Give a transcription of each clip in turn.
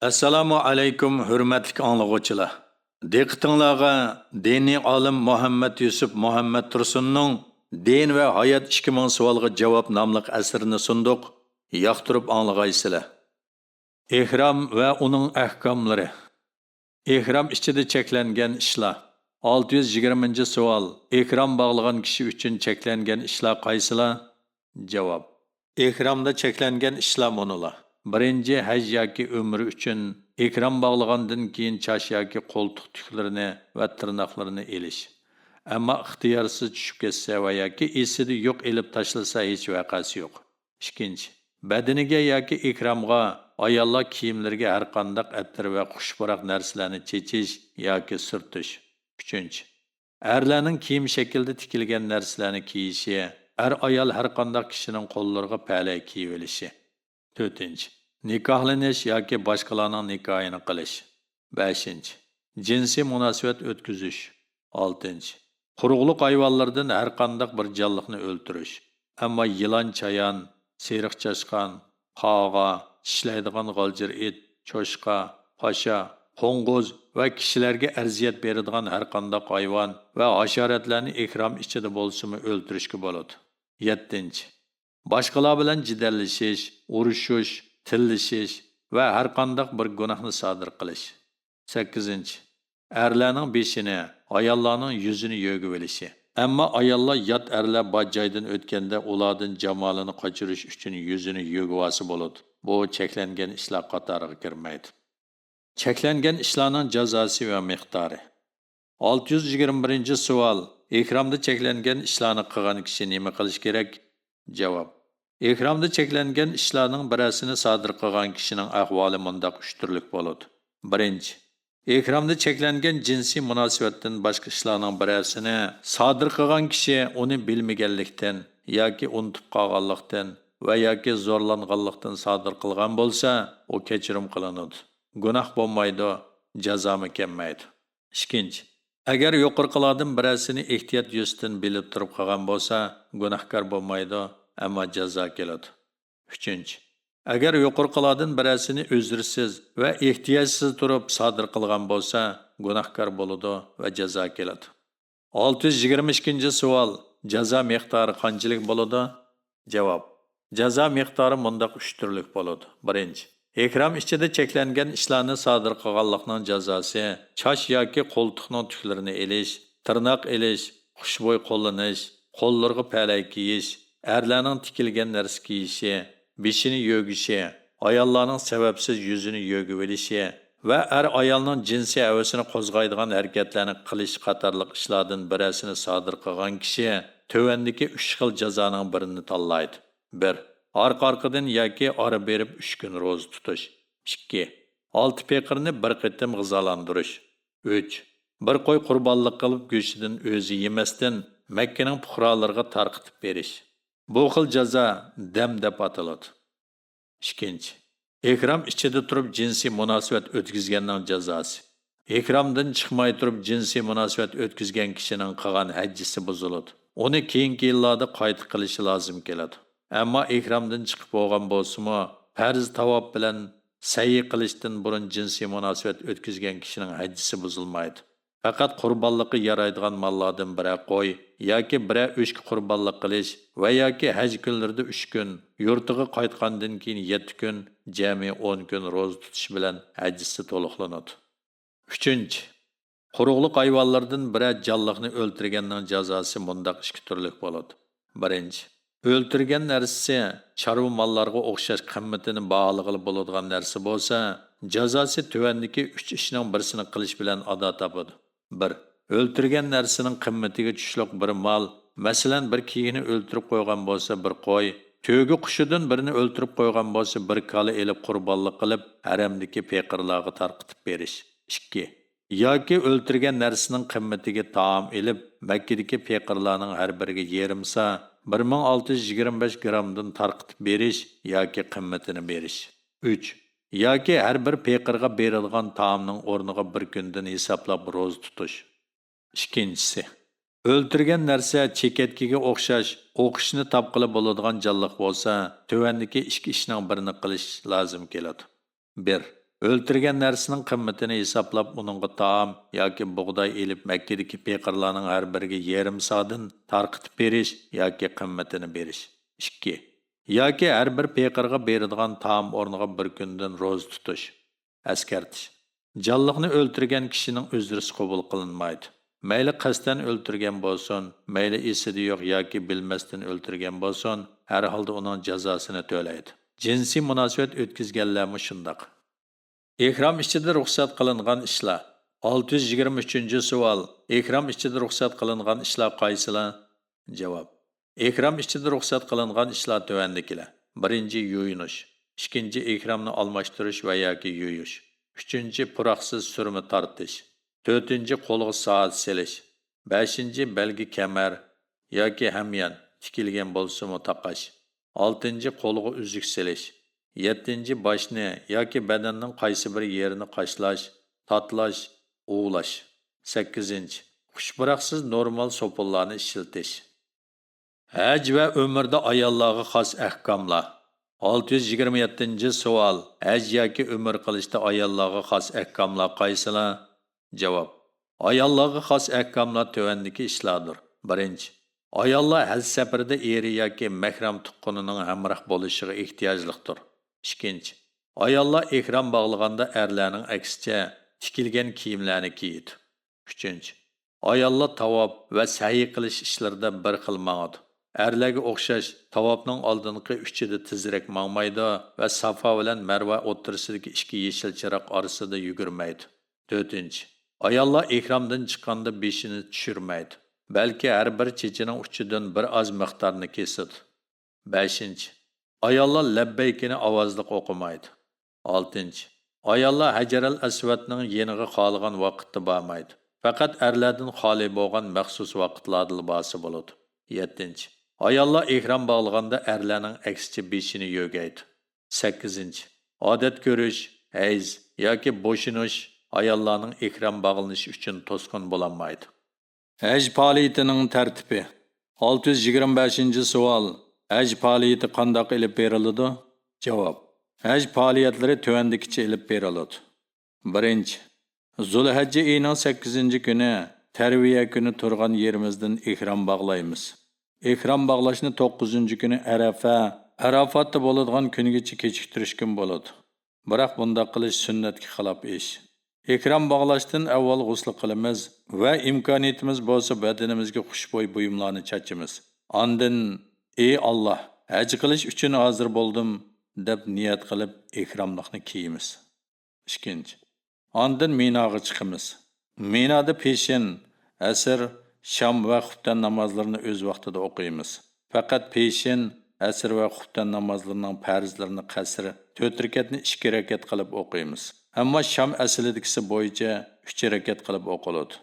Assalomu alaykum hurmatli anglag'uvchilar. Diqqatingizga diniy olim Muhammad Yusuf Muhammad Tursunning Din va hayot 2000 savolga javob nomli asrini sunduq. Yoqtirib anglag'aysizlar. Ihrom va uning ahkomlari. Ihrom ichida cheklangan ishlar. 620-savol. Ihrom bog'lagan kishi uchun cheklangan ishlar qaysilar? Javob. Ihromda cheklangan ishlar monolar. Birinchi haj yoki umri uchun ikram bog'lagandan keyin chash yoki qo'ltiq tuklarini va tirnoqlarini elish. Ammo ixtiyorsiz tushib ketsa va yoki esida yo'q elib tashlasa hech vaqasi yo'q. Ikkinchi, badaniga yoki ikramga, ayollar kiyimlariga har qanday attir va xushbaroq narsalarni chechish yoki surtish. Uchinchi, erlarning kiyim shaklida tikilgan narsalarni kiyishi, ayol har qanday kishining qo'llariga palay kiyib olishi. 4. Nikohlanish yoki boshqalarning nikohini qilish. 5. Jinsiy munosabat o'tkazish. 6. Quruqliq hayvonlardan har qanday bir jonliqni o'ldirish. Ammo yilon, chayon, seriq chashqan, qog'a, tishlaydigan g'aljir it, cho'shqa, pasha, qo'ng'uz va kishilarga arziyat beradigan har qanday hayvon va hasharotlarni ihrom ichida bo'lsa-mu o'ldirishga bo'ladi. 7. Boshqalar bilan jidallashish, urushish, tillashish va har qanday bir gunohni sodir qilish. 8. Erlarning beshini, ayollarning yuzini yo'gib olishi. Ammo ayollar yot erlar bor joydan o'tganda ulardan jamolini qochirish uchun yuzini yo'g'ivasi bo'ladi. Bu cheklangan ishlar qatoriga kirmaydi. Cheklangan ishlarning jazosi va miqdori. 621-savol. Ihromda cheklangan ishlarni qilgan kishi nima qilish kerak? Javob. Ihromda cheklangan ishlarning birasini sodir qilgan kishining ahvoli mundaq 3 turlik bo'ladi. 1. Ihromda cheklangan jinsiy munosabatdan boshqa ishlarning birasini sodir qilgan kishi uni bilmaganlikdan yoki unutib qolganlikdan va yoki zo'rlanganlikdan sodir qilgan bo'lsa, u kechirim qilinadi. Gunoh bo'lmaydi, jazo kelmaydi. 2. Agar yuqorqilardan birasini ehtiyot yuzdan bilib turib qilgan bo'lsa, gunohkor bo'lmaydi, ammo jazo keladi. 3. Agar yuqorqilardan birasini uzrsiz va ehtiyotsiz turib sodir qilgan bo'lsa, gunohkor bo'ladi va jazo keladi. 622-savol. Jazo miqdori qanchalik bo'ladi? Javob. Jazo miqdori mundaq 3 turlik bo'ladi. 1. Ihrom ichida cheklangan ishlarni sodir qilganlikning jazosi chash yoki qo'ltiqning tuklarini elish, tirnoq elish, xushbo'y qo'llanish, qo'llarga palay kiyish, erlarning tikilgan narsa kiyishi, beshini yo'gishi, ayollarning sababsiz yuzini yo'gib olishi va ayolning jinsiy havasini qo'zg'aydigan harakatlarni qilish qatorliq ishlardan birasini sodir qilgan kishi tövəndiki 3 xil jazoning birini tanlaydi. 1. Arqa-arqadan yoki ara berib 3 kun ro'za tutish. 2. 6 peqirni bir qitim g'izolantirish. 3. Bir qo'y qurbonlik qilib go'shtidan o'zi yemasdan Makkaning fuqarolariga tarqitib berish. Bu xil jazo dam deb ataladi. 2. Ihrom ichida turib jinsiy munosabat o'tkazganning jazosi. Ihromdan chiqmay turib jinsiy munosabat o'tkazgan kishining qilgan hajjisi buziladi. Uni keyingi yillarda qayta qilishi lozim keladi. Ammo ihromdan chiqib bo'lgan bo'lsa-mu, farz tavob bilan sa'i qilishdan burun jinsiy munosabat o'tkazgan kishining hajjisi buzilmaydi. Faqat qurbonlikqa yaraydigan mollardan biri qo'y yoki biri o'shga qurbonlik qilish va yoki haj kunlarida 3 kun, yurtiga qaytgandan keyin 7 kun, jami 10 kun ro'za tutish bilan hajjisi to'liqlanadi. 3. Quruqliq hayvonlardan biri jonliqni o'ldirganning jazosi mundaq 2 turlik bo'ladi. 1. O'ltirgan narsasi chorva mollarga o'xshash qimmatini baholag'ili bo'ladigan narsa bo'lsa, jazosi tövəndiki 3 ishning birisini qilish bilan ado topadi. 1. O'ltirgan narsaning qimmatiga tushliq bir mol, masalan bir kiyini o'ltirib qo'ygan bo'lsa bir qo'y, to'gi qushidan birini o'ltirib qo'ygan bo'lsa bir kala elib qurbonlik qilib haramdagi peqirlarga tarqitib berish. 2. Yoki o'ltirgan narsaning qimmatiga taom elib Makkadagi peqirlarning har biriga yerimsa 1625 gramdan tarqitib berish yoki qimmatini berish. 3. Yoki har bir peqirga berilgan taomning o'rniga bir kundan hisoblab ro'za tutish. Ikkinchisi, o'ltirgan narsa chekatkiga o'xshash o'qishni topqili bo'ladigan jonliq bo'lsa, tövəndiki 2 ishning birini qilish lozim keladi. 1. O'ltirgan narsaning qimmatini hisoblab uningga taom yoki bug'doy elib Makkadagi peqirlarning har biriga yarim sodin tarqitib berish yoki qimmatini berish. 2. Yoki har bir peqirga beradigan taom o'rniga bir kundan ro'za tutish. Askartish. Jonliqni o'ltirgan kishining uzrisi qabul qilinmaydi. Mayli qasddan o'ltirgan bo'lsin, mayli esida yo'q yoki bilmasdan o'ltirgan bo'lsin, har holda uning jazosini to'laydi. Jinsiy munosabat o'tkazganlarmi shundoq. Ehrom ichida ruxsat qilingan ishlar. 623-savol. Ehrom ichida ruxsat qilingan ishlar qaysilar? Javob. Ehrom ichida ruxsat qilingan ishlar tuvandikilar. 1. Yuyinish. 2. Ehromni almashtirish va yoki yuyish. 3. Puroqsiz surma tortish. 4. Qo'lga soat selish. 5. Belgi kamar yoki hamyon tikilgan bo'lsa-mu taqash. 6. Qo'lga uzuk selish. 7. Boshni yoki badanning qaysi bir yerini qashlash, tatlash, uvlash. 8. Xushpuroqsiz normal sopullarni ishiltish. Haj va umrda ayollarga xos ahkomlar. 627-savol. Haj yoki umr qilishda ayollarga xos ahkomlar qaysilar? Javob. Ayollarga xos ahkomlar tövandagi ishlardir. 1. Ayollar haj safarida eri yoki mahram tuqqanining hamroh bo'lishiga ehtiyojlidir. 2. Ayollar ehrom bog'laganda erlarning aksicha tikilgan kiyimlarni kiyadi. 3. Ayollar tavob va sa'iy qilish ishlarida bir xil ma'noda. Erlarga o'xshash tavobning oldingi uchida tezroq mangmaydi va Safa bilan Marva o'rtasidagi ikki yeshil chiroq orasida yugurmaydi. 4. Ayollar ehromdan chiqqanda beshini tushirmaydi, balki har bir chechining uchidan bir oz miqdorni kesadi. 5. Ayollar labbaykini ovozli o'qimaydi. 6. Ayollar Hajaral Aswadning yeniga qolgan vaqtda bormaydi. Faqat erlardan xoli bo'lgan maxsus vaqtlarda libosi bo'ladi. 7. Ayollar ehrom bog'laganda erlarning aksicha beshini yo'gaydi. 8. Odat ko'rish, hayz yoki bo'shinish ayollarning ehrom bog'lanishi uchun to'sqin bo'lanmaydi. Haj faoliyatining tartibi. 625-savol. Haj faoliyati qandoq ilib beriladi? Javob. Haj faoliyatlari tuvandikicha ilib beriladi. 1. Zulhijja oyining 8-kuni tarviya kuni turgan yerimizdan ehrom bog'laymiz. Ehrom bog'lashni 9-kuni Arafatda bo'ladigan kungacha kechiktirish kun bo'ladi. Biroq bunda qilish sunnatga xilof ish. Ehrom bog'lashdan avval g'usl qilamiz va imkoniyatimiz bo'lsa badanimizga xushbo'y buyumlarni chachimiz. Ondan ey Alloh, haj qilish uchun hozir bo'ldim deb niyat qilib ehromlikni kiyimiz. 2. Ondan Minoga chiqamiz. Minoda peshin, asr, sham va xuftan namozlarini o'z vaqtida o'qiymiz. Faqat peshin, asr va xuftan namozlarining farzlarini qasr 4 rakatni 2 rakat qilib o'qiymiz. Ammo sham aslidagisi bo'yicha 3 rakat qilib o'qiladi.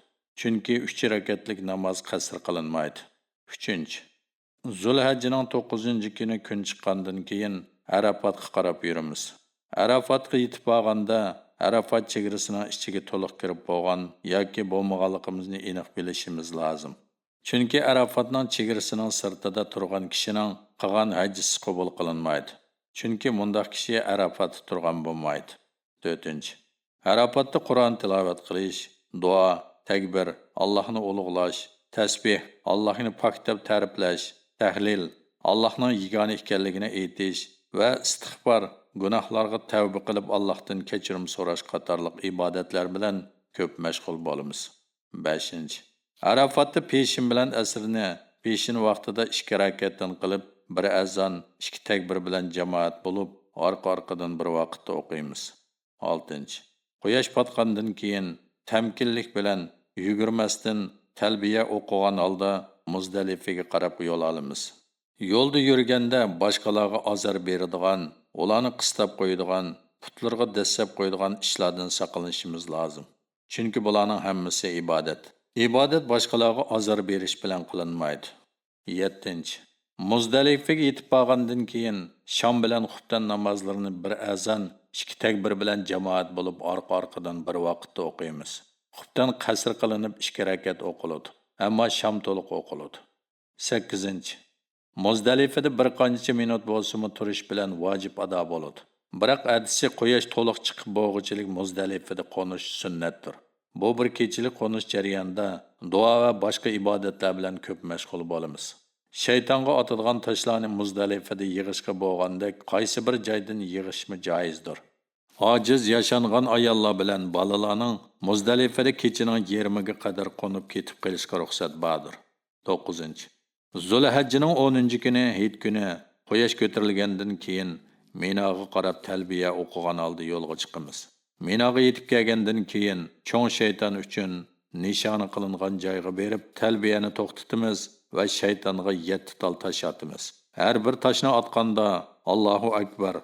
Chunki 3 rakatlik namoz qasr qilinmaydi. 3. Zulhijjaning 9-kuni kun chiqqandan keyin Arafatga qarab yuramiz. Arafatga yetib borganda Arafat chegarasining ichiga to'liq kirib bo'lgan yoki bo'lmaganligimizni aniq bilishimiz lozim. Chunki Arafatning chegarasining sirtida turgan kishining qilgan hajjisi qabul qilinmaydi. Chunki mundaq kishi Arafatda turgan bo'lmaydi. 4. Arafatda Qur'on tilovat qilish, duo, takbir, Allohni ulug'lash, tasbih, Allohni pok deb ta'riflash, tahlil, Allohning yagona ekanligini aytish va istig'for, gunohlarga tavba qilib Allohdan kechirim so'rash qatorliq ibodatlar bilan ko'p mashg'ul bo'lamiz. 5. Arafatda peshin bilan asrni peshin vaqtida 2 rakatdan qilib, bir azon, 2 takbir bilan jamoat bo'lib, orqa-orqadan bir vaqtda o'qiymiz. 6. Quyosh potgandan keyin tamkinlik bilan yugurmasdan talbiya o'qigan holda Muzdalifaga qarab yo'l olamiz. Yo'lda yurganda boshqalarga azor beradigan, ularni qistab qo'yadigan, putlarga dasab qo'yadigan ishlardan saqlanishimiz lozim. Chunki bularning hammasi ibodat. Ibodat boshqalarga azor berish bilan qilinmaydi. 7. Muzdalifaga yetib borgandan keyin shom bilan xuftan namozlarini bir azon, 2 takbir bilan jamoat bo'lib orqa-orqadan bir vaqtda o'qiymiz. Xuftan qasr qilinib 2 rakat o'qiladi. Ammo shom to'liq o'qiladi. 8. Muzdalifada bir qancha minut bo'lsa-mu turish bilan vojib ado bo'ladi. Biroq adisi quyosh to'liq chiqib bo'g'ichilik Muzdalifada qo'nish sunnatdir. Bu bir kechilik qo'nish jarayonida duo va boshqa ibodatlar bilan ko'p mashg'ul bo'lamiz. Shaytonga otadigan toshlarni Muzdalifada yig'ishga bo'lgandek, qaysi bir joydan yig'ishmi joizdir. Ojiz yashangan ayollar bilan bolalarning Muzdalifada kechining 20ga qadar qo'nib ketib qolishga ruxsat bordir. 9. Zulhajjining 10-kuni, hit kuni quyosh ko'tarilgandan keyin Minoga qarab talbiya o'qigan holda yo'lga chiqamiz. Minoga yetib kelgandan keyin cho'ng shayton uchun nishoni qilingan joyga berib talbiyani to'xtatamiz va shaytonga 7 tal tosh otamiz. Har bir toshni otganda Allohu akbar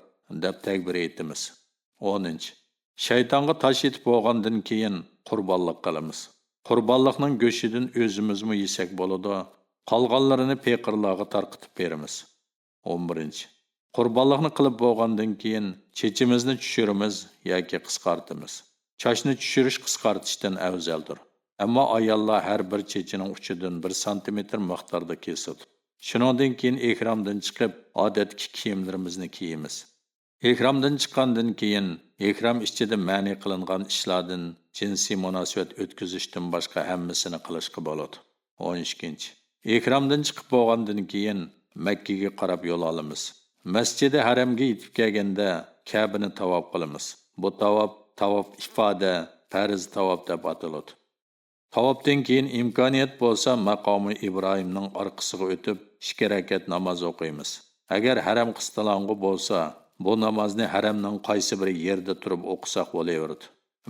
deb takbir aytamiz. 10. Shaytonga tosh yetib bo'lgandan keyin qurbonlik qilamiz. Qurbonlikning go'shidan o'zimizmi yesak bo'ladi, qolganlarini peqirlarga tarqitib beramiz. 11. Qurbonlikni qilib bo'lgandan keyin chechimizni tushiramiz yoki qisqartamiz. Chashni tushirish qisqartishdan afzaldir. Ammo ayollar har bir chechining uchidan 1 santimetr miqdorda kesadi. Shuningdan keyin ehromdan chiqib, odatki kiyimlarimizni kiyamiz. Ehromdan chiqqandan keyin ehrom ichida ma'ni qilingan ishlardan jinsiy munosabat o'tkazishdan boshqa hammasini qilishga bo'ladi. 12. Ehromdan chiqib bo'lgandan keyin Makka ga qarab yo'l olamiz. Masjidi Haramga yetib kelganda Ka'bani tavob qilamiz. Bu tavob ifoda, farz tavob deb ataladi. Tavobdan keyin imkoniyat bo'lsa maqomi Ibrohimning orqasiga o'tib 2 rakat namoz o'qiymiz. Agar haram qistalangu bo'lsa, bu namozni haramning qaysi bir yerda turib o'qisak bo'laveradi.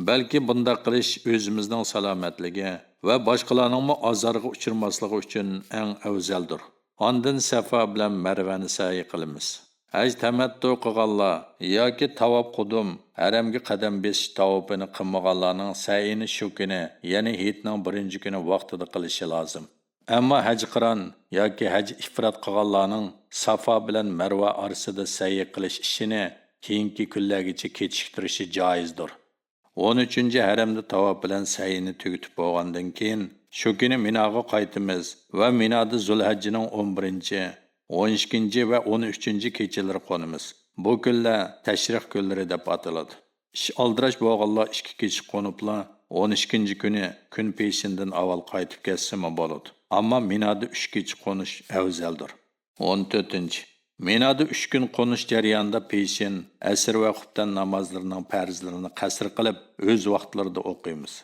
Balki bunda qilish o'zimizning salomatligi va boshqalarning azorga uchirmasligi uchun eng afzaldir. Ondan Safa bilan Marvani sa'i qilamiz. Haj tamattu qilganlar yoki tavob qudum haramga qadam besish tavobini qilmaganlarning sa'ini shu kuni, ya'ni hitning 1-kuni vaqtida qilishi lozim. Ammo haj qiron yoki haj ifrat qilganlarning Safa bilan Marva orasida sa'i qilish ishini keyingi kunlargacha kechiktirishi joizdir. 13. Haramda tavob bilan sa'ini tugatib bo'lgandan keyin shu kuni Minoga qaytamiz va Minoda Zulhajjining 11, 12 va 13 kechalari qo'namiz. Bu kunlar tashrih kunlari deb ataladi. Ish oldirash bo'lganlar 2 kecha qo'niblar 12 kuni kun peshindan avval qaytib kelsimi bo'ladi. Ammo Minoda 3 kecha qo'nish afzaldir. 14. Minoda 3 kun qo'nish jarayonida peshin, asr va xuftan namozlarining farzlarini qasr qilib o'z vaqtlarida o'qiymiz.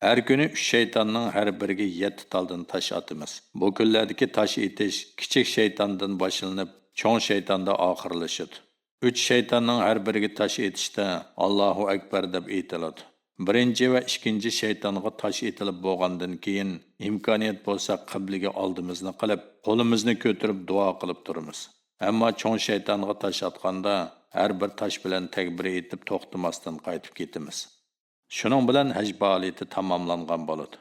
Her günü 3 şeytanның her biriga 7 taldan taş atımız. Bu kunlardagi taş etish kichik şeytandan başlanıp cho'ng şeytanda oxirlashadi. 3 şeytanның her biriga taş etishda Allahu akbar deb aytiladi. Birinchi va ikkinchi şeytanga taş etilib bo'lgandan keyin imkoniyat bo'lsa qibliga oldimizni qilib, qo'limizni ko'tarib duo qilib turamiz. Ammo cho'ng şeytanga taş atganda her bir taş bilan takbir etib to'xtamasdan qaytib ketamiz. Şunun bilan haj faoliyati tamomlangan bo'ladi.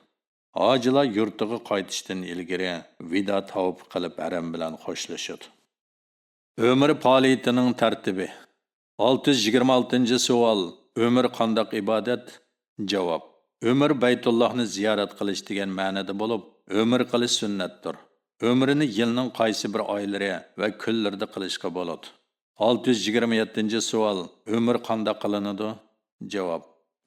Hojilar yurtiga qaytishdan ilgari vida tavaf qilib haram bilan xo'shlashadi. Ömür faoliyatining tartibi. 626-savol. Ömür qandoq ibodat? Javob. Ömür Baytullohni ziyorat qilish degan ma'noda bo'lib, ömür qilish sunnatdir. Ömrini yilning qaysi bir oylari va kunlarida qilishga bo'ladi. 627-savol. Ömür qandoq qilinadi? Javob.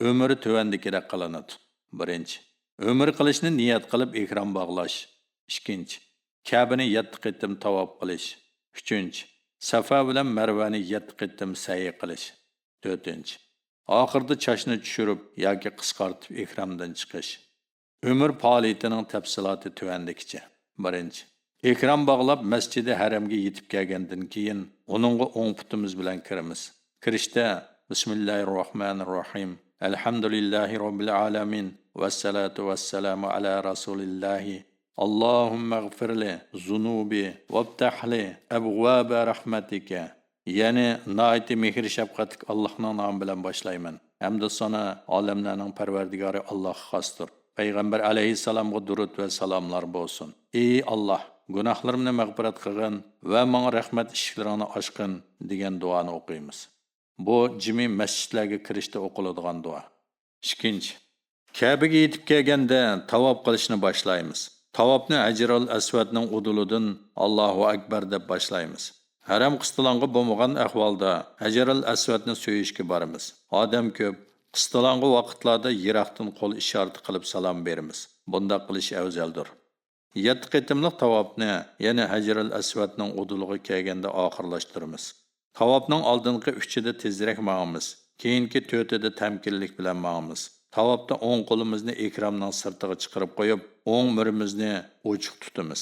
Ömrü tövəndikirək qılınır. 1. Ömür qilishni niyat qilib ihrom bog'lash. 2. Ka'bani 7 qitim tavob qilish. 3. Safa bilan Marvani 7 qitim sa'i qilish. 4. Oxirda chashni tushirib yoki qisqartib ihromdan chiqish. Ömür faoliyatining tafsiloti tövəndikicha. 1. Ihrom bog'lab Masjidi Haramga yetib kelgandan keyin uningga o'ng putimiz bilan kiramiz. Kirishda Bismillahirrohmanirrohim. Elhamdülillahi Rabbil alamin. Vessalatu vesselamu ala Rasulillahi. Allahümme gfirli zunubi vabtahli ebvabe rahmetike. Yani naiti mehir şefkatik Allah'ın namı bilen başlayman. Hem de sana alemlerinin perverdigarı Allah xastır. Peygamber aleyhisselam'a durut ve salamlar bolsun. Ey Allah, günahlarımını mağfiret kılgın ve bana rahmet işlerini aşkın diyen duanı okuyumuz. Bu cimi mescidlerge kirişte okuladigan dua. 2. Kabe'ge yetib kelganda tavob qilishni boshlaymiz. Tavobni Hajarul Aswadning udulidan Allohu akbar deb boshlaymiz. Haram qistilonga bo'lmagan ahvolda Hajarul Aswadni so'yishga boramiz. Odam ko'p. Qistilonga vaqtlarda yiroqdan qo'l ishorati qilib salom beramiz. Bundaq qilish afzaldir. 7 qitimliq tavofni, ya'ni Hajarul Aswadning uduliga kelganda oxirlashtiramiz. Tavofning oldingi 3ida tezroq ma'amiz. Keyingi 4ida tamkinlik bilan ma'amiz. Tavofda o'ng qo'limizni ikramning sirtiga chiqarib qo'yib, o'ng mirimizni ochiq tutamiz.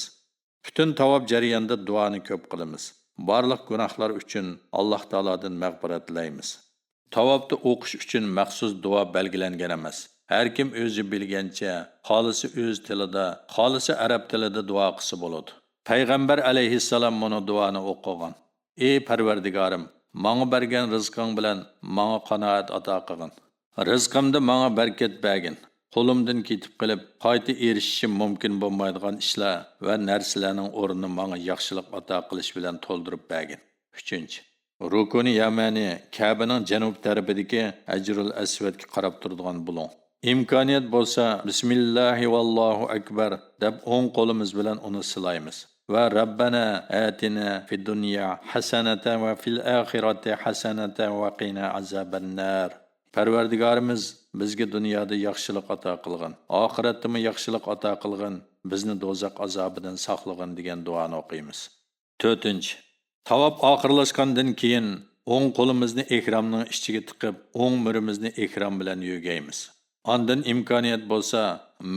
Bütün tavob jarayonida duoni ko'p qilamiz. Barliq gunohlar uchun Alloh taolodan mag'firat tilaymiz. Tavobda o'qish uchun maxsus duo belgilangan emas. Har kim o'zi bilgancha, xolisi o'z tilida, xolisi arab tilida duo qilsa bo'ladi. Payg'ambar alayhissalom mana duoni o'qigan. Ey Parvardigorim, menga bergan rizqing bilan menga qanoat ato qilgin. Rizqimda menga barkat bergin. Qo'limdan ketib qilib, qayta erishishim mumkin bo'lmaydigan ishlar va narsalarning o'rnini menga yaxshilik ato qilish bilan to'ldirib bergin. 3. Rukuni Yamani Ka'baning janub tarafidagi Ajrul Aswadga qarab turadigan buloq. İmkoniyat bo'lsa, bismillahi vallohu akbar deb o'ng qo'limiz bilan uni silaymiz. Va Rabbana atina fid dunya hasanatan va fil oxirati hasanatan va qina azabannar. Parvardigorimiz bizga dunyoda yaxshilik ato qilgin, oxiratda yaxshilik ato qilgin, bizni do'zax azobidan saqlagin degan duoni o'qiymiz. 4. Tavob oxirlashgandan keyin o'ng qo'limizni ihromning ichiga tiqib, o'ng mirimizni ihrom bilan yugaymiz. Ondan imkoniyat bo'lsa,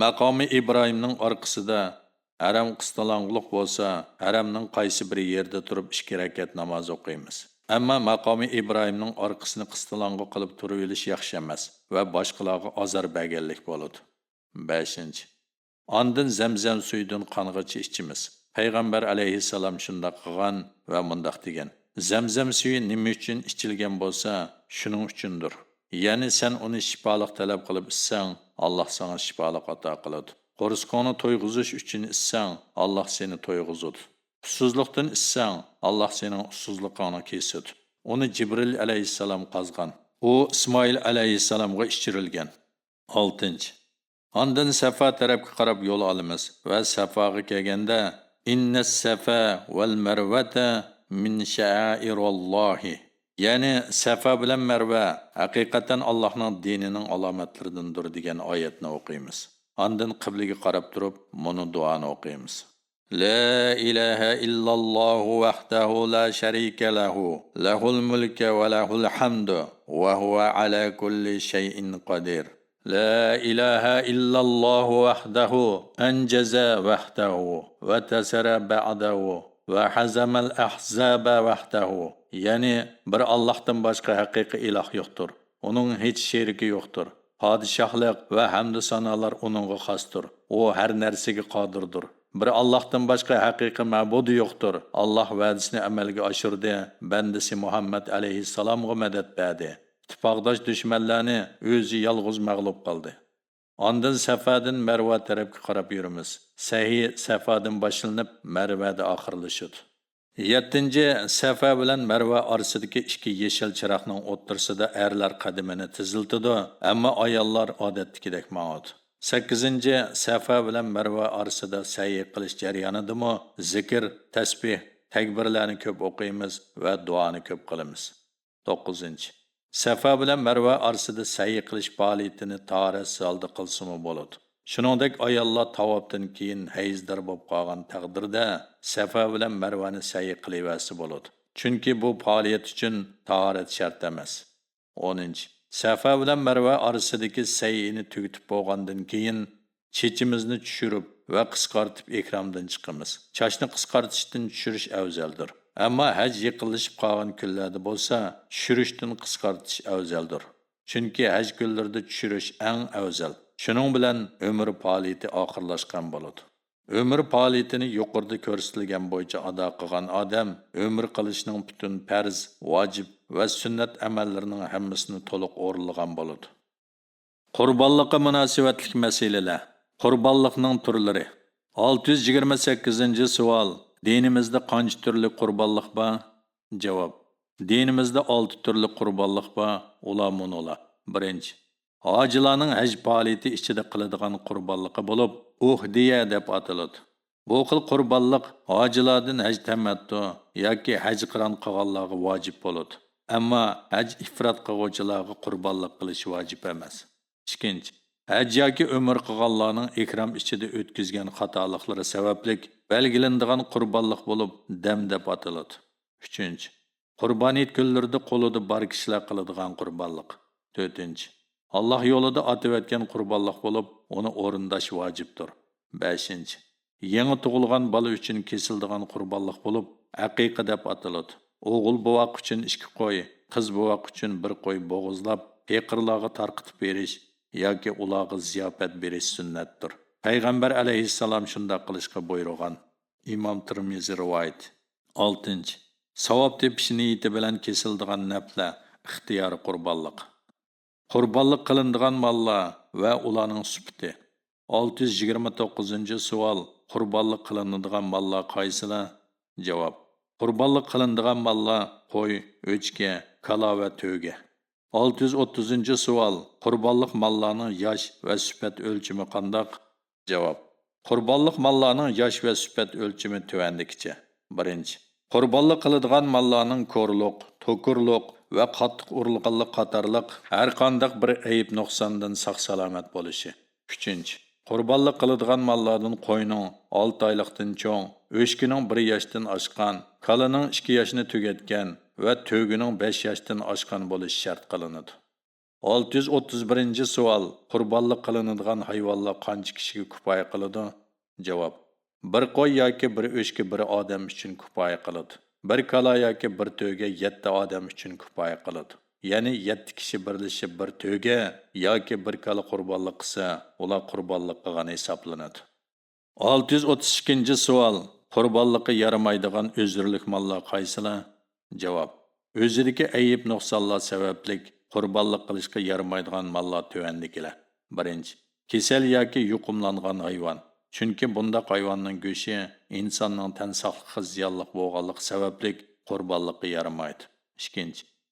maqomi Ibrohimning orqasida haram qistalonliq bo'lsa, haramning qaysi bir yerda turib 2 rakat namoz o'qiymiz. Ammo maqomi Ibrohimning orqasini qistalonga qilib turib olish yaxshi emas va boshqalarga azor berganlik bo'ladi. 5. Ondan zamzam suyidan qong'ichi ichimiz. Payg'ambar alayhissalom shunday qilgan va mundaq degan: Zamzam suyi nima uchun ichilgan bo'lsa, shuning uchundir. Ya'ni sen uni shifoliq talab qilib ichsang, Alloh senga shifoliq ato qiladi. Qo'risqonni to'yg'izish uchun ichsang, Alloh seni to'yg'izadi. Ussuzlikdan ichsang, Alloh sening ussuzligingni kesadi. Uni Jibril alayhissalom qazgan. U Ismoil alayhissalomga ichirilgan. 6. Ondan Safa tarafga qarab yo'l olamiz va Safaga kelganda innas safa val marvata min sha'airallohi. Ya'ni Safa bilan Marva haqiqatan Allohning dinining alomatlaridandir degan oyatni o'qiymiz. Ondan qiblaga qarab turib, buni duoni o'qiymiz. La ilaha illalloh vahdahu la sharika lahu, lahul mulku va lahul hamdu va huwa ala kulli shay'in qadir. La ilaha illalloh vahdahu anjaza wahdahu va tasara ba'dahu va hazamal ahzaba wahdahu. Ya'ni bir Allohdan boshqa haqiqiy iloh yo'qdir. Uning hech sherigi yo'qdir. Padişahlık ve hamd sanalar onunğa xasdır. O her narsaga qodirdir. Bir Allohdan boshqa haqiqiy ma'bud yo'qdir. Alloh va'dasini amalga oshirdi. Bandasi Muhammad alayhissalomga madad berdi. Ittifoqdosh dushmanlarni o'zi yolg'iz mag'lub qildi. Ondan Safadan Marva tarafga qarab yurimiz. Sahih Safadan boshlanib Marvada oxirlashadi. 7. Safa bilan Marva orasidagi 2 yeshil chiroqning o'ttirsida erlar qadamini tiziltidi, ammo ayollar odatdagidek ma'od. 8. Safa bilan Marva orasida sa'i qilish jarayonidami zikr, tasbih, takbirlarni ko'p o'qiymiz va duoni ko'p qilamiz. 9. Safa bilan Marva orasida sa'i qilish faoliyatini tahorat holda qilsimi bo'ladi. Shuningdek ayollar tavobdan keyin hayzdar bo'lib qolgan taqdirda Safa bilan Marvani sa'i qilaversa bo'ladi. Chunki bu faoliyat uchun tahorat shart emas. 10. Safa bilan Marva orasidagi sa'ini tugatib bo'lgandan keyin chechimizni tushirib va qisqartib ikromdan chiqamiz. Chachni qisqartishdan tushirish afzaldir. Ammo haj yiqilishib qolgan kunlarda bo'lsa, tushirishdan qisqartish afzaldir. Chunki haj kunlarida tushirish eng afzal. Shuning bilan umr faoliyati oxirlashgan bo'ladi. Umr faoliyatini yuqorida ko'rsatilgan bo'yicha ado qilgan odam umr qilishning butun farz, vojib va sunnat amallarining hammasini to'liq o'rinlagan bo'ladi. Qurbonlikqa munosabatli masalalar. Qurbonlikning turlari. 628-savol. Dinimizda qancha turli qurbonlik bor? Javob. Dinimizda 6 turli qurbonlik bor. Ular munolar. 1. Hojilarning haj faoliyati ichida qiladigan qurbonligi bo'lib, uhdiya deb ataladi. Bu xil qurbonlik hojilardan haj tamattu yoki haj qiron qilganlarga vojib bo'ladi. Ammo haj ifrot qiluvchilarga qurbonlik qilish vojib emas. Ikkinchi, haj yoki umr qilganlarning ikrom ichida o'tkazgan xatoliklari sababli belgilanadigan qurbonlik bo'lib, dam deb ataladi. Uchinchi, qurboniyat kunlarida qo'lida bor kishilar qiladigan qurbonlik. To'rtinchi, Alloh yo'lida otib o'tgan qurbonlik bo'lib, uni o'rindash vojibdir. Beshinchi, yangi tug'ilgan bola uchun kesiladigan qurbonlik bo'lib, aqiqa deb ataladi. O'g'il bovoq uchun 2 qo'y, qiz bovoq uchun 1 qo'y bo'g'izlab, peqirlarga tarqitib berish yoki ularga ziyofat berish sunnatdir. Payg'ambar alayhissalom shunday qilishga buyurgan. Imom Tirmizi rivoyat. 6. Savob tepish niyati bilan kesiladigan naflar ixtiyori qurbonlik. Qurbonlik qilinadigan mollar va ularning sifati. 629-savol. Qurbonlik qilinadigan mollar qaysilar? Javob. Qurbonlik qilinadigan mollar qo'y, o'chka, kala va to'ga. 630-savol. Qurbonlik mollarning yosh va sifat o'lchami qanday? Javob. Qurbonlik mollarning yosh va sifat o'lchami tuvandikicha. 1. Qurbonlik qiladigan mollarning ko'rliq, to'kurliq va qattiq urilganlik qatorliq har qanday bir ayib nuqsondan sog'-salomat bo'lishi. 3. Qurbonlik qiladigan mollardan qo'yning 6 oylikdan cho'ng, o'shkining 1 yoshdan oshgan, kalaning 2 yoshni tugatgan va to'gining 5 yoshdan oshgan bo'lishi shart qilinadi. 631-savol. Qurbonlik qilinadigan hayvonlar qancha kishiga kifoya qiladi? Javob. 1 qo'y yoki 1 o'shki 1 odam uchun kifoya qiladi. 1 kala yoki 1 to'ga 7 odam uchun kifoya qiladi. Ya'ni 7 kishi birlashib 1 to'ga yoki 1 kala qurbonlik qilsa, ular qurbonlik qilgan hisoblanadi. 632-savol. Qurbonlikqa yaramaydigan o'zirlik mollar qaysilar? Javob. O'zidagi ayib nuqsonlar sababli qurbonlik qilishga yaramaydigan mollar tuvandikilar. 1. Kesal yoki yuqumlangan hayvon. Chunki bunda hayvonning go'shi insonning tan sog'lig'iga ziyonli bo'lganligi sababli qurbonlikqa yaramaydi. 2.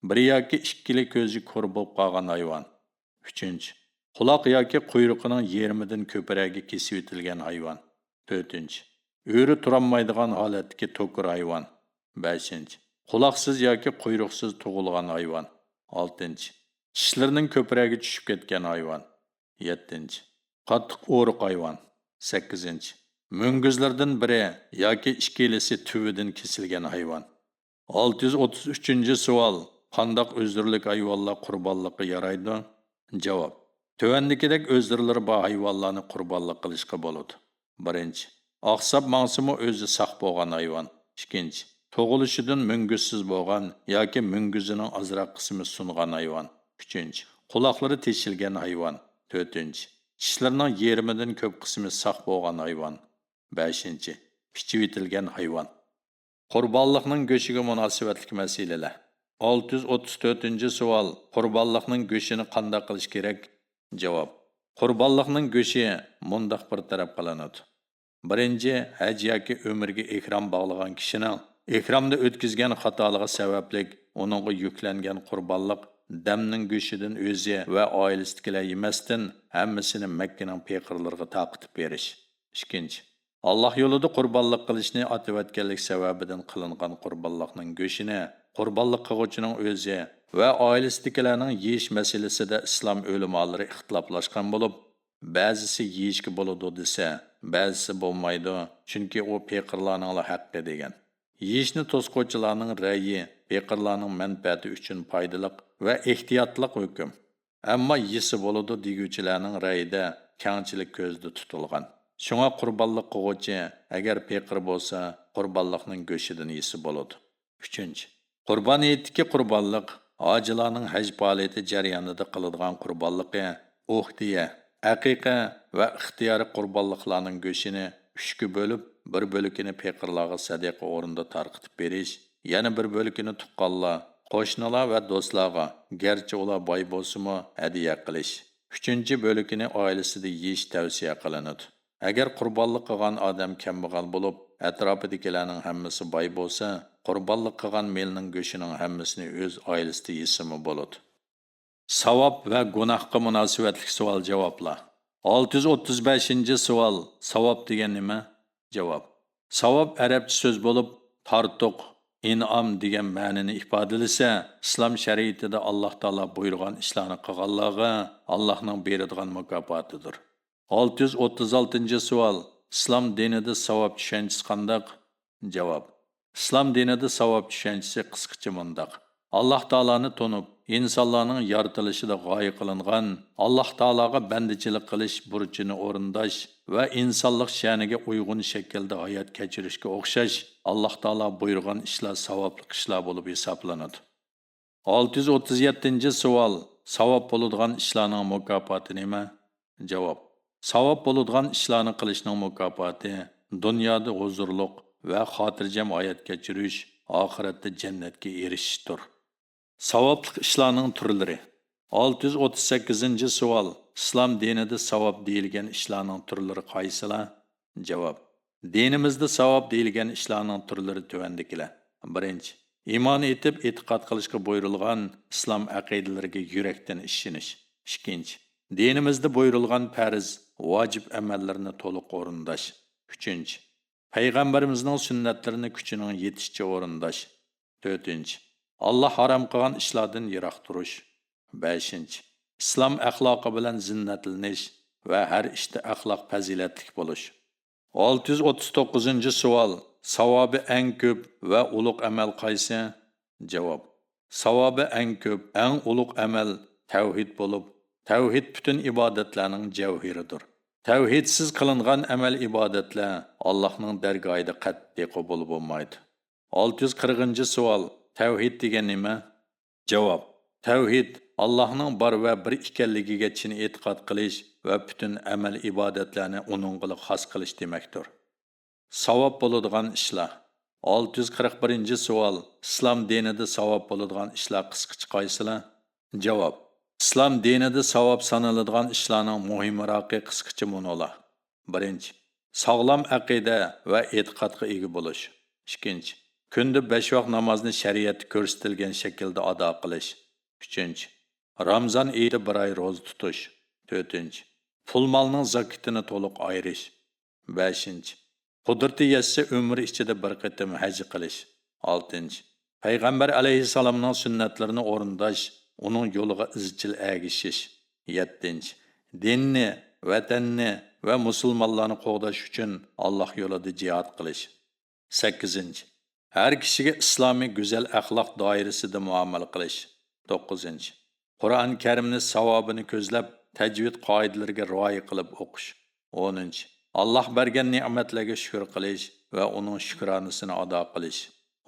1 yoki 2 ko'zi ko'r bo'lib qolgan hayvon. 3. Quloq yoki quyruqining yarmidan ko'pragi kesib etilgan hayvon. 4. O'ri turolmaydigan holatdagi to'kur hayvon. 5. Quloqsiz yoki quyruqsiz tug'ilgan hayvon. 6. Tishlarining ko'pragi tushib ketgan hayvon. 7. Qattiq o'riq hayvon. 8. Munguzlardan biri yoki 2lisi tuvidan kesilgan hayvon. 633-savol. Qandoq o'zdirlik hayvonlar qurbonlikqa yaraydi? Javob. Tuvandikidek o'zdirlar bor hayvonlarni qurbonlik qilishga bo'ladi. 1. Oqsab mansimi o'zi saq bo'lgan hayvon. 2. Tug'ilishidan munguzsiz bo'lgan yoki munguzining ozroq qismi sungan hayvon. 3. Quloqlari teshilgan hayvon. 4. Tishlarining yarmidan ko'p qismi saq bo'lgan hayvon. 5. Pichib etilgan hayvon. Qurbonlikning go'shiga munosabatli masalalar. 634-savol. Qurbonlikning go'shini qanday qilish kerak? Javob. Qurbonlikning go'shi mundaq bir taraf qilinadi. 1. Haj yoki umrga ihrom bog'lagan kishining ihromda o'tkazgan xatoligi sababli uningga yuklangan qurbonlik damning go'shidan o'zi va oilasidagilar yemasdan hammasini Makkaning peqirlariga taqitib berish. 2. Alloh yo'lida qurbonlik qilishni atayotganlik sababidan qilingan qurbonlikning go'shini qurbonlik qiluvchining o'zi va oilasidagilarning yeyish masalasida islom ulamolari ixtiloflashgan bo'lib, ba'zisi yeyishga bo'ladi desa, ba'zisi bo'lmaydi, chunki u peqirlarning haqqi degan. Yeyishni to'squvchilarning ra'yi peqirlarning manfaati uchun foydali va ehtiyotliq hukm. Ammo yesi bo'ladi deguvchilarning ra'yida kengchilik ko'zda tutilgan. Shunga qurbonlik qiluvchi agar peqir bo'lsa, qurbonlikning go'shidan yesi bo'ladi. 3. Qurboniyatdagi qurbonlik hojilarning haj faoliyati jarayonida qiladigan qurbonligi, uhdiya, aqiqa va ixtiyoriy qurbonliklarning go'shini 3 ga bo'lib, bir bo'lakini peqirlarga sadaqa o'rinda tarqitib berish, yana bir bo'lakini tuqqanlar, qo'shnilar va do'stlarga, garchi ular boy bo'lsa-mu, hadiya qilish. 3. bo'lakini oilasida yeyish tavsiya qilinadi. Agar qurbonlik qilgan odam kambag'al bo'lib, atrofidagilarning hammasi boy bo'lsa, qurbonlik qilgan melning go'shining hammasini o'z oilasida yesimi bo'ladi. Savob va gunohga munosabatli savol-javoblar. 635-savol. Savob degan nima? Javob. Savob arabcha so'z bo'lib, tartuq, in'am degan ma'nini ifodalasa, islom shariatida Alloh taolo buyurgan ishlarni qilganlarga Allohning beradigan mukofotidir. 636-savol. Islom dinida savob tushunchasi qanday? Javob. Islom dinida savob tushunchasi qisqacha mundaq. Alloh taoloni tunib, insonlarning yaratilishida g'oya qilingan, Alloh taologa bandichilik qilish burchini o'rindash va insonlik sha'niga uyg'un shaklda hayot kechirishga o'xshash Alloh taolo buyurgan ishlar savobli ishlar bo'lib hisoblanadi. 637-savol. Savob bo'ladigan ishlarning mukofoti nima? Javob. Savob bo'ladigan ishlarni qilishning mukofoti dunyoda huzurliq va xotirjam hayot kechirish, oxiratda jannatga erishishdir. Savobli ishlarning turlari. 638-savol. Islom dinida savob deyilgan ishlarning turlari qaysilar? Javob. Dinimizda savob deyilgan ishlarning turlari tuvandikilar. 1. Iymon etib e'tiqod qilishga buyurilgan islom aqidalariga yurakdan ishonish. 2. Dinimizda buyurilgan farz, vojib amallarni to'liq o'rindash. 3. Payg'ambarimizning sunnatlarini kuchining yetishicha o'rindash. 4. Allah haram qilgan ishlardan yiroq turish. 5. Islom axloqi bilan zinnatlanish va har ishda axloq fazilatli bo'lish. 639-savol. Savobi eng ko'p va ulug' amal qaysi? Javob. Savobi eng ko'p, eng ulug' amal tavhid bo'lib, tavhid butun ibodatlarning javhiridir. Tavhidsiz qilingan amal ibodatlar Allohning dargohida qat'iy qabul bo'lmaydi. 640-savol. Tavhid degan nima? Javob. Tavhid Allohning bor va bir ekanligiga chin e'tiqod qilish va butun amal ibodatlarni uningga xos qilish demakdir. Savob bo'ladigan ishlar. 641-savol. Islom dinida savob bo'ladigan ishlar qisqacha qaysilar? Javob. Islom dinida savob sanaladigan ishlarning muhimroqi qisqacha munolar. 1. Sog'lom aqida va e'tiqodga ega bo'lish. 2. Kunda 5 vaqt namozni shariatda ko'rsatilgan shaklda ado qilish. 3. Ramazon oyida bir oy roza tutish. 4. Pul molning zakotini to'liq ayirish. 5. Qudrati yetsa umr ichida bir qatim haj qilish. 6. Payg'ambar alayhissalomning sunnatlarini o'rindash, uning yo'liga izchil ergashish. 7. Dinni, vatanni va musulmonlarni qo'g'dash uchun Alloh yo'lida jihad qilish. 8. Har kishiga islomiy go'zal axloq doirasida muomala qilish. 9. Qur'on Karimni savobini ko'zlab, tajvid qoidalariga rioya qilib o'qish. 10. Alloh bergan ne'matlarga shukr qilish va uning shukronasini ado qilish.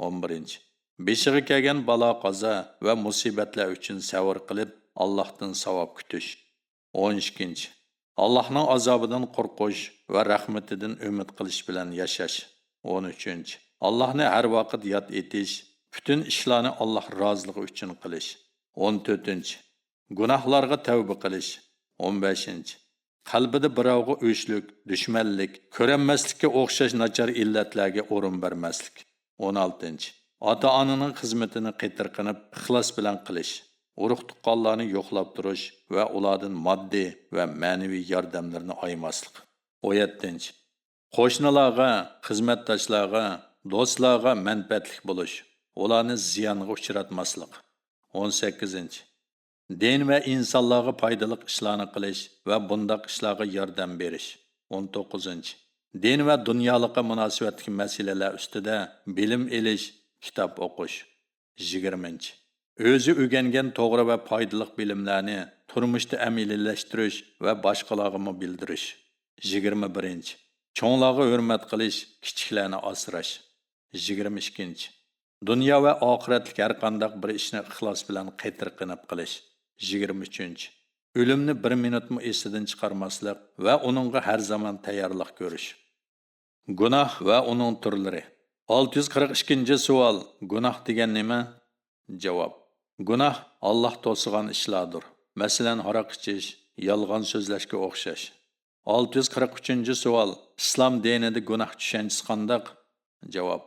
11. Beshiga kelgan balo qazo va musibatlar uchun sabr qilib, Allohdan savob kutish. 12. Allohning azobidan qo'rqish va rahmatidan umid qilish bilan yashash. 13. Allohni har vaqt yod etish, butun ishlarni Alloh roziligi uchun qilish. 14. Gunohlarga tavba qilish. 15. Qalbida birovga o'shlik, dushmanlik, ko'ranmaslikka o'xshash nachar illatlarga o'rin bermaslik. 16. Ota-onaning xizmatini qitirqinib, ixlos bilan qilish. Urug' tuqqanlarni yo'qlab turish va ulardan moddiy va ma'naviy yordamlarni aymaslik. 17. Qo'shnilarga, xizmatdoshlarga, do'stlarga manfaatli bo'lish, ularni ziyonga uchratmaslik. 18. Din va insonlarga foydali ishlarni qilish va bundaq ishlarga yordam berish. 19. Din va dunyolikqa munosabatli masalalar ustida bilim elish, kitob o'qish. 20. O'zi o'rgangan to'g'ri va foydali bilimlarni turmushda amaliyalashtirish va boshqalarga bildirish. 21. Cho'nglarga hurmat qilish, kichiklarni asrash. 22. Dunyo va oxiratlik har qanday bir ishni ixlos bilan qitirqinib qilish. 23. O'limni 1 minutmi esidan chiqarmaslik va uningga har zaman tayyorlik ko'rish. Gunoh va uning turlari. 642-savol. Gunoh degan nima? Javob. Gunoh Alloh to'sigan ishlardir. Masalan, aroq ichish, yolg'on so'zlashga o'xshash. 643-savol. Islom dinida gunoh tushunchasi qanday? Javob.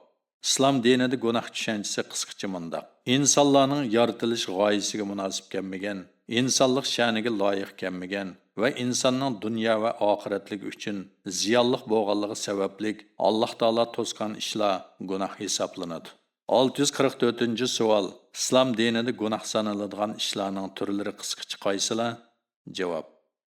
Islom dinida gunoh tushunchasi qisqacha mundaq. İnsanlarning yaratilish g'oyasiga munosib kelmagan insonlik sha'niga loyiq kelmagan va insonning dunyo va oxiratlik uchun ziyonliq bo'lganligi sababli Alloh taolo to'sgan ishlar gunoh hisoblanadi. 644-savol. Islom dinida gunoh sanaladigan ishlarning turlari qisqacha qaysilar? Javob.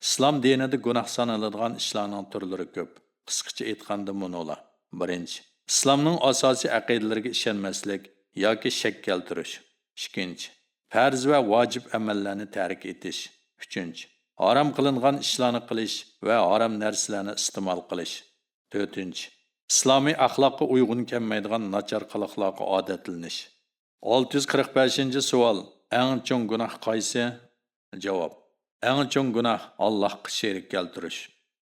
Islom dinida gunoh sanaladigan ishlarning turlari ko'p. Qisqacha aytganda bunolar. 1. Islomning asosiy aqidalariga ishonmaslik yoki shak keltirish. 2. Farz va vojib amallarni tark etish. 3. Harom qilingan ishlarni qilish va harom narsalarni iste'mol qilish. 4. İslomiy axloqqa uyg'un kelmaydigan nachar qiliqlarga odatlanish. 645-savol. Eng chong gunoh qaysi? Javob. Eng chong gunoh Allohga sherik keltirish.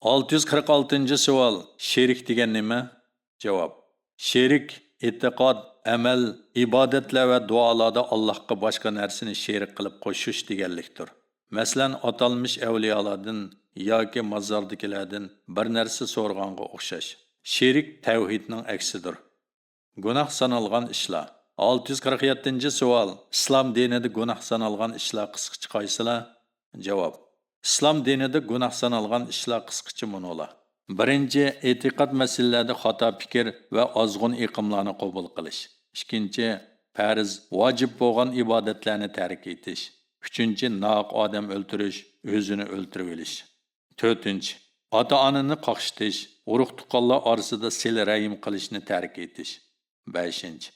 646-savol. Sherik degan nima? Javob. Sherik e'tiqod, amal, ibodatlar va duolarda Allohga boshqa narsani sherik qilib qo'shish deganlikdir. Masalan, atalmış avliyolardan yoki mozordagilardan bir narsa so'rganga o'xshash. Sherik tavhidning aksidir. Gunoh sanalgan ishlar. 647-savol. Islom dinida gunoh sanalgan ishlar qisqacha qaysilar? Javob. Islom dinida gunoh sanalgan ishlar qisqacha bunolar. 1. E'tiqod masalalarida xato fikr va ozg'un iqimlarni qabul qilish. 2. Farz, vojib bo'lgan ibodatlarni tark etish. 3. Noq odam o'ldirish, o'zini o'ldirib olish. 4. Ota-onani qaqshitish, urug' tuqqanlar orasida sil-rahim qilishni tark etish. 5.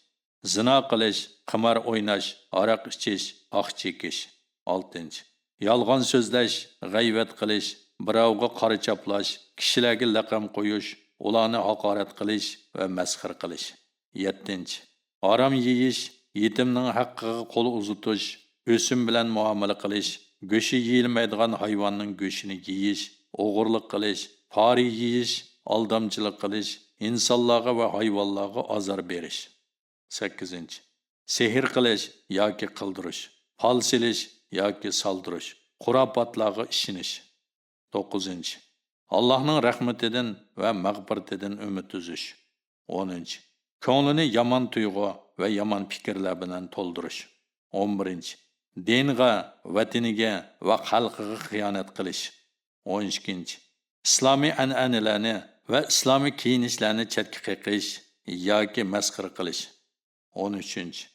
Zina qilish, qimor o'ynash, aroq ichish, oq chekish. 6. Yolg'on so'zlash, g'ayvat qilish, birovga qora chaplash, kishilarga laqam qo'yish, ularni haqorat qilish va masxir qilish. 7. Harom yeyish, yetimning haqqiga qo'l uzatish, o'sim bilan muomala qilish, go'shi yeyilmaydigan hayvonning go'shini yeyish, o'g'irlik qilish, pari yeyish, aldamchilik qilish, insonlarga va hayvonlarga azor berish. 8. Sehr qilish yoki qildirish, fal silish yoki soldirish, xurofotlarga ishonish. 9. Allohning rahmatidan va mag'firatidan umid uzish. 10. Ko'nglini yomon tuyg'u va yomon fikrlar bilan to'ldirish. 11. Dinga, vataniga va xalqiga xiyonat qilish. 12. İslomiy an'analarni va islomiy kiyinishlarni chetga qiqish yoki masxir qilish. 13.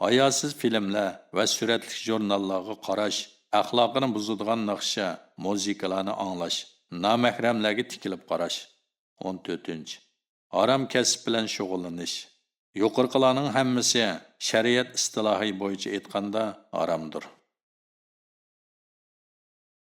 Hayosiz filmlar va suratli jurnallarga qarash, axloqini buzadigan naqsha, muzikalarni anglash, nomahramlarga tikilib qarash. 14. Harom kasb bilan shug'ullanish. Yuqorqilarning hammasi shariat istilohi bo'yicha aytganda haromdir.